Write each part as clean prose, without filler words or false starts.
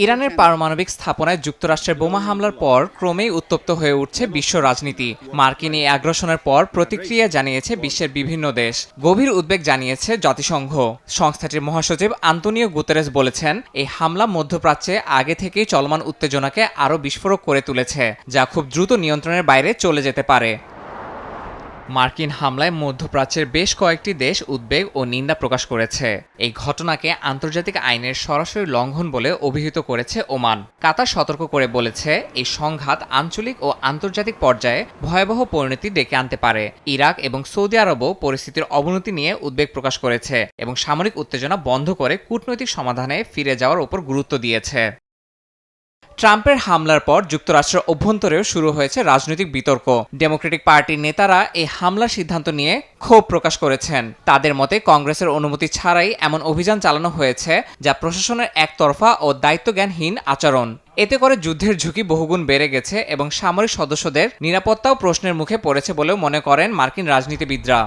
ইরানের পারমাণবিক স্থাপনায় যুক্তরাষ্ট্রের বোমা হামলার পর ক্রমেই উত্তপ্ত হয়ে উঠছে বিশ্ব রাজনীতি। মার্কিন এই আগ্রাসনের পর প্রতিক্রিয়া জানিয়েছে বিশ্বের বিভিন্ন দেশ। গভীর উদ্বেগ জানিয়েছে জাতিসংঘ। সংস্থাটির মহাসচিব আন্তোনিও গুতেরেস বলেছেন, এই হামলা মধ্যপ্রাচ্যে আগে থেকেই চলমান উত্তেজনাকে আরও বিস্ফোরক করে তুলেছে, যা খুব দ্রুত নিয়ন্ত্রণের বাইরে চলে যেতে পারে। মার্কিন হামলায় মধ্যপ্রাচ্যের বেশ কয়েকটি দেশ উদ্বেগ ও নিন্দা প্রকাশ করেছে। এই ঘটনাকে আন্তর্জাতিক আইনের সরাসরি লঙ্ঘন বলে অভিহিত করেছে ওমান। কাতার সতর্ক করে বলেছে, এই সংঘাত আঞ্চলিক ও আন্তর্জাতিক পর্যায়ে ভয়াবহ পরিণতি ডেকে আনতে পারে। ইরাক এবং সৌদি আরবও পরিস্থিতির অবনতি নিয়ে উদ্বেগ প্রকাশ করেছে এবং সামরিক উত্তেজনা বন্ধ করে কূটনৈতিক সমাধানে ফিরে যাওয়ার উপর গুরুত্ব দিয়েছে। ট্রাম্পের হামলার পর যুক্তরাষ্ট্রের অভ্যন্তরেও শুরু হয়েছে রাজনৈতিক বিতর্ক। ডেমোক্রেটিক পার্টির নেতারা এই হামলার সিদ্ধান্ত নিয়ে ক্ষোভ প্রকাশ করেছেন। তাদের মতে কংগ্রেসের অনুমতি ছাড়াই এমন অভিযান চালানো হয়েছে, যা প্রশাসনের একতরফা ও দায়িত্বজ্ঞানহীন আচরণ। এতে করে যুদ্ধের ঝুঁকি বহুগুণ বেড়ে গেছে এবং সামরিক সদস্যদের নিরাপত্তাও প্রশ্নের মুখে পড়েছে বলেও মনে করেন মার্কিন রাজনীতিবিদরা।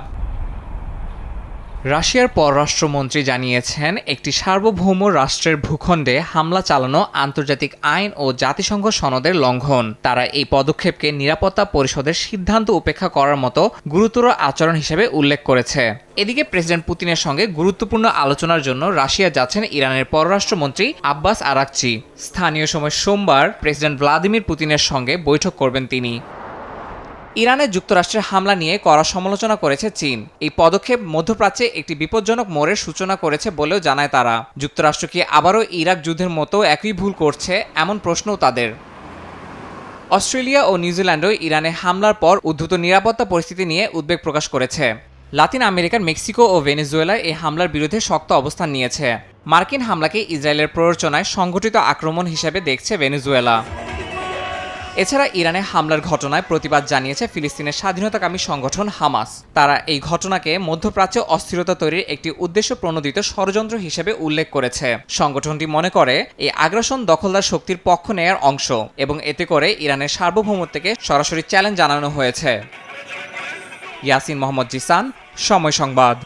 রাশিয়ার পররাষ্ট্রমন্ত্রী জানিয়েছেন, একটি সার্বভৌম রাষ্ট্রের ভূখণ্ডে হামলা চালানো আন্তর্জাতিক আইন ও জাতিসংঘ সনদের লঙ্ঘন। তারা এই পদক্ষেপকে নিরাপত্তা পরিষদের সিদ্ধান্ত উপেক্ষা করার মতো গুরুতর আচরণ হিসেবে উল্লেখ করেছে। এদিকে প্রেসিডেন্ট পুতিনের সঙ্গে গুরুত্বপূর্ণ আলোচনার জন্য রাশিয়া যাচ্ছেন ইরানের পররাষ্ট্রমন্ত্রী আব্বাস আরাকচি। স্থানীয় সময় সোমবার প্রেসিডেন্ট ভ্লাদিমির পুতিনের সঙ্গে বৈঠক করবেন তিনি। ইরানে যুক্তরাষ্ট্রের হামলা নিয়ে কড়া সমালোচনা করেছে চীন। এই পদক্ষেপ মধ্যপ্রাচ্যে একটি বিপজ্জনক মোড়ের সূচনা করেছে বলেও জানায় তারা। যুক্তরাষ্ট্র কি আবারও ইরাক যুদ্ধের মতো একই ভুল করছে, এমন প্রশ্নও তাদের। অস্ট্রেলিয়া ও নিউজিল্যান্ডও ইরানে হামলার পর উদ্ভূত নিরাপত্তা পরিস্থিতি নিয়ে উদ্বেগ প্রকাশ করেছে। লাতিন আমেরিকার মেক্সিকো ও ভেনেজুয়েলা এই হামলার বিরুদ্ধে শক্ত অবস্থান নিয়েছে। মার্কিন হামলাকে ইসরায়েলের প্ররোচনায় সংগঠিত আক্রমণ হিসেবে দেখছে ভেনেজুয়েলা। এছাড়া ইরানে হামলার ঘটনায় প্রতিবাদ জানিয়েছে ফিলিস্তিনের স্বাধীনতাকামী সংগঠন হামাস। তারা এই ঘটনাকে মধ্যপ্রাচ্যে অস্থিরতা তৈরির একটি উদ্দেশ্যপ্রণোদিত ষড়যন্ত্র হিসেবে উল্লেখ করেছে। সংগঠনটি মনে করে, এই আগ্রাসন দখলদার শক্তির পক্ষ নেয়ার অংশ এবং এতে করে ইরানের সার্বভৌমত্বকে সরাসরি চ্যালেঞ্জ জানানো হয়েছে। ইয়াসিন মোহাম্মদ জিসান, সময় সংবাদ।